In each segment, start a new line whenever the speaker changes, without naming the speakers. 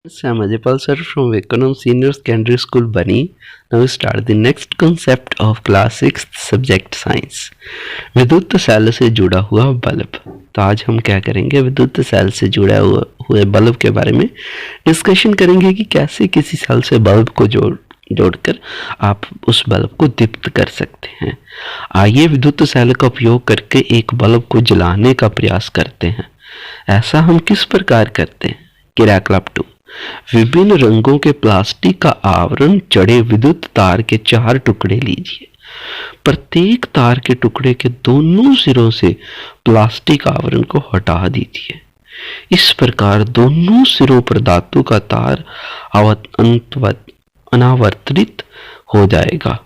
I'm Ajaypal sir from Vekanam Senior Secondary School Bani. Now we start the next concept of class 6th subject science. विद्युत cell से जुड़ा हुआ bulb. तो आज हम क्या करेंगे, विद्युत सेल से जुड़ा हुए बल्ब के बारे में डिस्कशन करेंगे कि कैसे किसी सेल से बल्ब को जोड़कर आप उस बल्ब को दीप्त कर सकते हैं। आइए विद्युत सेल का उपयोग करके एक बल्ब को जलाने का प्रयास करते हैं। ऐसा हम किस प्रकार करते हैं। क्रियाकलाप 2। विभिन्न रंगों के प्लास्टिक का आवरण चढ़े विद्युत तार के 4 टुकड़े लीजिए। प्रत्येक तार के टुकड़े के दोनों सिरों से प्लास्टिक आवरण को हटा दीजिए। इस प्रकार दोनों सिरों पर धातु का तार अनावर्तित हो जाएगा।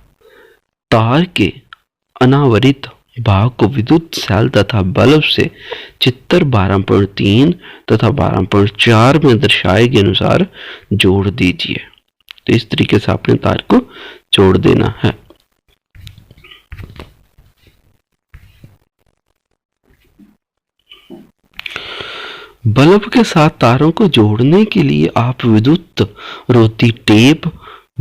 तार के अनावरित भाग को विद्युत सेल तथा बल्ब से चित्र 12.3 तथा 12.4 में दर्शाए के अनुसार जोड़ दीजिए। तो इस तरीके से आपने तार को जोड़ देना है। बल्ब के साथ तारों को जोड़ने के लिए आप विद्युत रोधी टेप,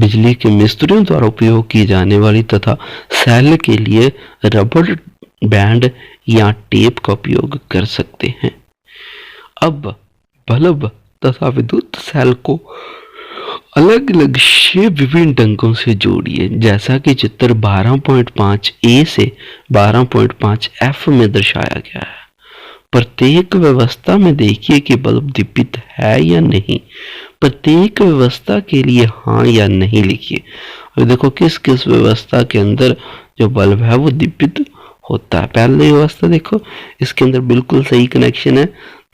बिजली के मिस्त्रियों द्वारा उपयोग की जाने वाली तथा सेल के लिए रबर बैंड या टेप का उपयोग कर सकते हैं। अब बल्ब तथा विद्युत सेल को अलग अलग 6 विभिन्न ढंगों से जोड़िए, जैसा कि चित्र 12.5a से 12.5f में दर्शाया गया है। प्रत्येक व्यवस्था में देखिए कि बल्ब दीपित है या नहीं। प्रत्येक व्यवस्था के लिए हाँ या नहीं लिखिए। और देखो किस किस व्यवस्था के अंदर जो बल्ब है वो दीपित होता है। पहले व्यवस्था देखो, इसके अंदर बिल्कुल सही कनेक्शन है,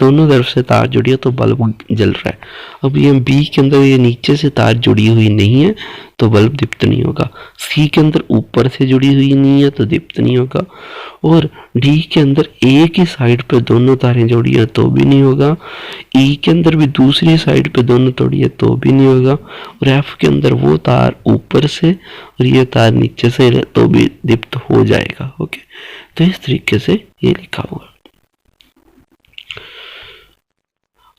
दोनों तरफ से तार जुड़ी है तो बल्ब जल रहा है। अब ये बी के अंदर ये नीचे से तार जुड़ी हुई नहीं है तो बल्ब दीप्त नहीं होगा। सी के अंदर ऊपर से जुड़ी हुई नहीं है तो दीप्त नहीं होगा। और डी के अंदर एक ही साइड पे दोनों तारें जोड़ी है तो भी नहीं होगा। ई के अंदर भी दूसरी साइड पे दोनों जोड़ी है तो भी नहीं होगा। और एफ के अंदर वो तार ऊपर से और ये तार नीचे से तो भी दीप्त हो जाएगा। ओके, तो इस तरीके से ये लिखा हुआ।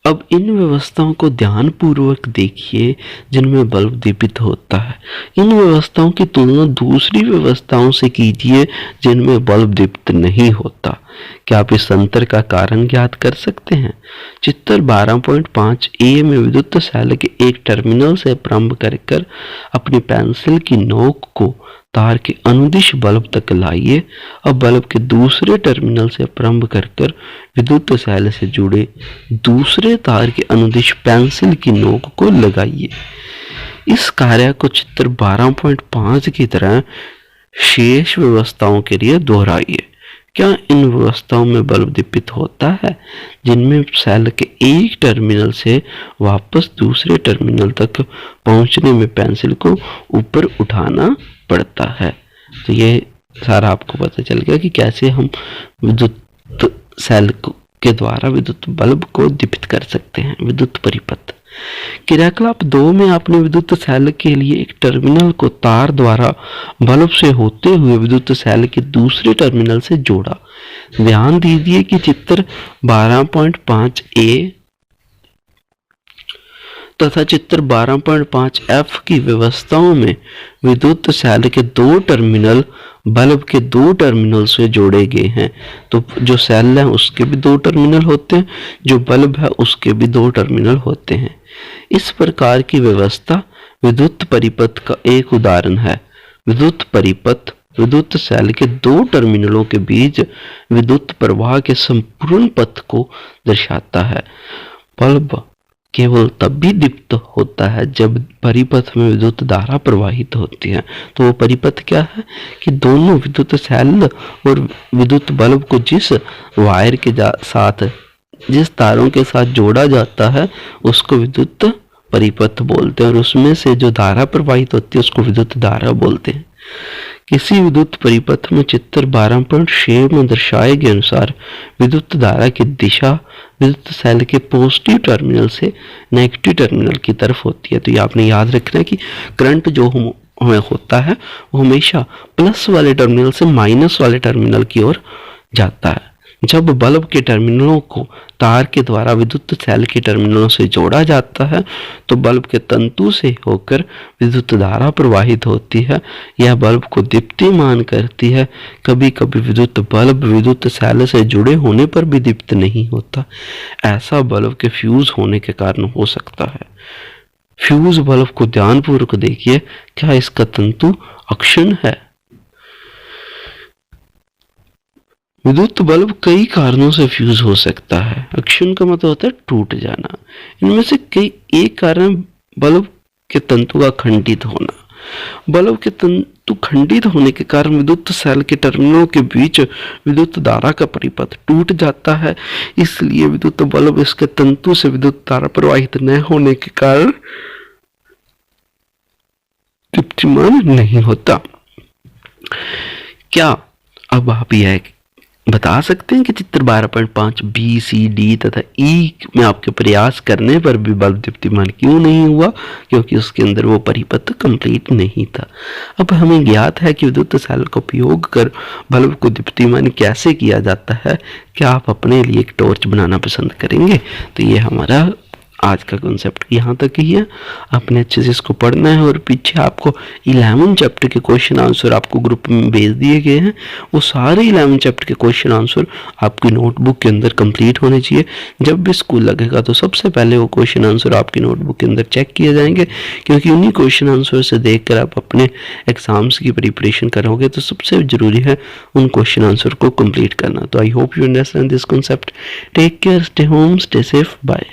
अब इन व्यवस्थाओं को ध्यानपूर्वक देखिए जिनमें बल्ब दीपित होता है। इन व्यवस्थाओं की तुलना दूसरी व्यवस्थाओं से कीजिए जिनमें बल्ब दीपित नहीं होता। क्या आप इस अंतर का कारण ज्ञात कर सकते हैं। चित्र 12.5a में विद्युत सेल के एक टर्मिनल से प्रारंभ कर अपनी पेंसिल की नोक को तार के अनुदिश बल्ब तक लाइए। अब बल्ब के दूसरे टर्मिनल से प्रारंभ कर विद्युत सेल से जुड़े दूसरे तार के अनुदिश पेंसिल की नोक को लगाइए। इस कार्य को चित्र 12.5 की तरह शेष व्यवस्थाओं के लिए दोहराइए। क्या इन व्यवस्थाओं में बल्ब दीपित होता है जिनमें सेल के एक टर्मिनल से वापस दूसरे टर्मिनल तक पहुंचने में पेंसिल को ऊपर उठाना पड़ता है। तो ये सारा आपको पता चल गया कि कैसे हम विद्युत सेल के द्वारा विद्युत बल्ब को दीपित कर सकते हैं। विद्युत परिपथ। क्रियाकलाप 2 में आपने विद्युत सेल के लिए एक टर्मिनल को तार द्वारा बल्ब से होते हुए विद्युत सेल के दूसरे टर्मिनल से जोड़ा। ध्यान दीजिए कि चित्र 12.5a तथा चित्र 12.5f की व्यवस्थाओं में विद्युत सेल के 2 टर्मिनल बल्ब के 2 टर्मिनल से जोड़े गए हैं। तो जो सेल है उसके भी 2 टर्मिनल होते हैं, जो बल्ब है उसके भी 2 टर्मिनल होते हैं। इस प्रकार की व्यवस्था विद्युत परिपथ का एक उदाहरण है। विद्युत परिपथ विद्युत सेल के 2 टर्मिनलों के बीच विद्युत प्रवाह के संपूर्ण पथ को दर्शाता है। बल्ब केवल तब भी दीप्त होता है जब परिपथ में विद्युत धारा प्रवाहित होती है। तो वो परिपथ क्या है कि दोनों विद्युत सेल और विद्युत बल्ब को जिस वायर के साथ, जिस तारों के साथ जोड़ा जाता है उसको विद्युत परिपथ बोलते हैं, और उसमें से जो धारा प्रवाहित होती है उसको विद्युत धारा बोलते हैं। किसी विद्युत परिपथ में चित्र 12.6 में दर्शाए गए अनुसार विद्युत धारा की दिशा विद्युत सेल के पॉजिटिव टर्मिनल से नेगेटिव टर्मिनल की तरफ होती है। तो ये आपने याद रखना है कि करंट जो हमें होता है वो हमेशा प्लस वाले टर्मिनल से माइनस वाले टर्मिनल की ओर जाता है। जब बल्ब के टर्मिनलों को तार के द्वारा विद्युत सेल के टर्मिनलों से जोड़ा जाता है तो बल्ब के तंतु से होकर विद्युत धारा प्रवाहित होती है। यह बल्ब को दीप्तिमान करती है। कभी कभी विद्युत बल्ब विद्युत सेल से जुड़े होने पर भी दीप्त नहीं होता। ऐसा बल्ब के फ्यूज होने के कारण हो सकता है। फ्यूज बल्ब को ध्यानपूर्वक देखिए, क्या इसका तंतु अक्षुण्ण है? विद्युत बल्ब कई कारणों से फ्यूज हो सकता है। अक्षुण्ण का मतलब होता है टूट जाना। इनमें से कई एक कारण बल्ब के तंतु का खंडित होना। बल्ब के तंतु खंडित होने के कारण विद्युत सेल के टर्मिनलों के बीच विद्युत धारा का परिपथ टूट जाता है। इसलिए विद्युत बल्ब इसके तंतु से विद्युत धारा प्रवाहित न होने के कारण दीप्तिमान नहीं होता। क्या अब आप यह बता सकते हैं कि चित्र 12.5 बी, सी, डी तथा ई में आपके प्रयास करने पर भी बल्ब दीप्तिमान क्यों नहीं हुआ? क्योंकि उसके अंदर वो परिपथ कंप्लीट नहीं था। अब हमें ज्ञात है कि विद्युत सेल का उपयोग कर बल्ब को दीप्तिमान कैसे किया जाता है। क्या आप अपने लिए एक टॉर्च बनाना पसंद करेंगे? तो ये हमारा आज का कॉन्सेप्ट यहाँ तक ही है। आपने अच्छे से इसको पढ़ना है और पीछे आपको 11 चैप्टर के क्वेश्चन आंसर आपको ग्रुप में भेज दिए गए हैं। वो सारे 11 चैप्टर के क्वेश्चन आंसर आपकी नोटबुक के अंदर कंप्लीट होने चाहिए। जब भी स्कूल लगेगा तो सबसे पहले वो क्वेश्चन आंसर आपकी नोटबुक के अंदर चेक किए जाएंगे, क्योंकि उन्हीं क्वेश्चन आंसर से देखकर आप अपने एग्जाम्स की प्रिपरेशन करोगे। तो सबसे जरूरी है उन क्वेश्चन आंसर को कंप्लीट करना। तो I hope you understand this concept. Take care, stay home, stay safe, bye.